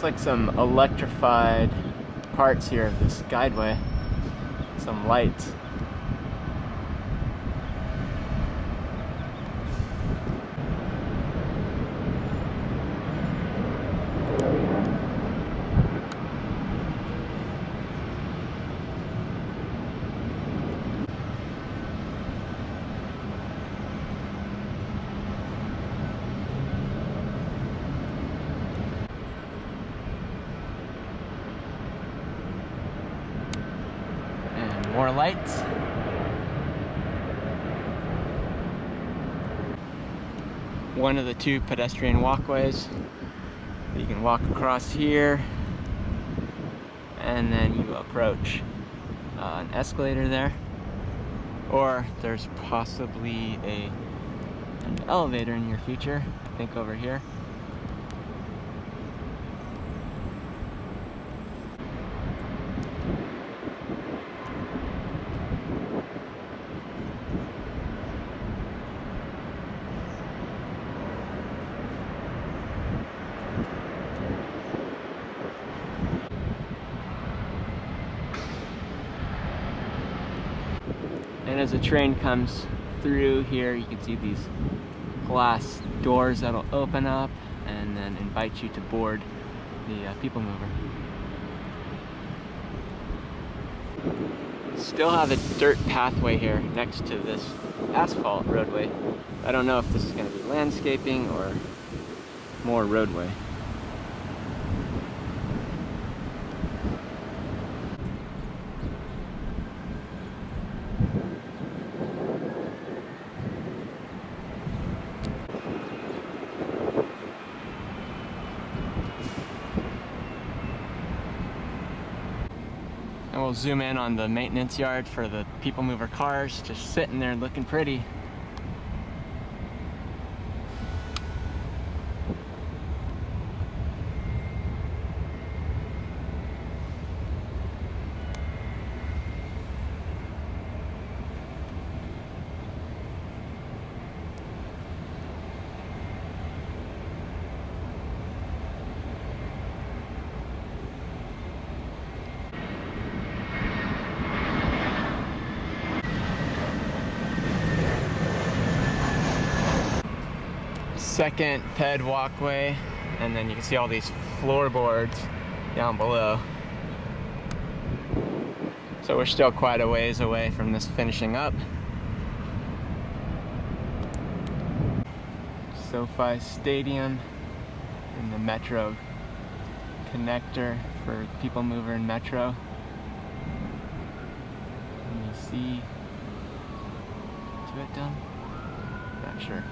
Looks like some electrified parts here of this guideway. Some lights. More lights. One of the two pedestrian walkways. You can walk across here, and then you approach an escalator there, or there's possibly an elevator in your future. I think over here. And as the train comes through here, you can see these glass doors that'll open up and then invite you to board the people mover. Still have a dirt pathway here next to this asphalt roadway. I don't know if this is going to be landscaping or more roadway. And we'll zoom in on the maintenance yard for the people mover cars, just sitting there looking pretty. Second ped walkway, and then you can see all these floorboards down below. So we're still quite a ways away from this finishing up. SoFi Stadium and the Metro connector for people mover and Metro. Can you see to it done? Not sure.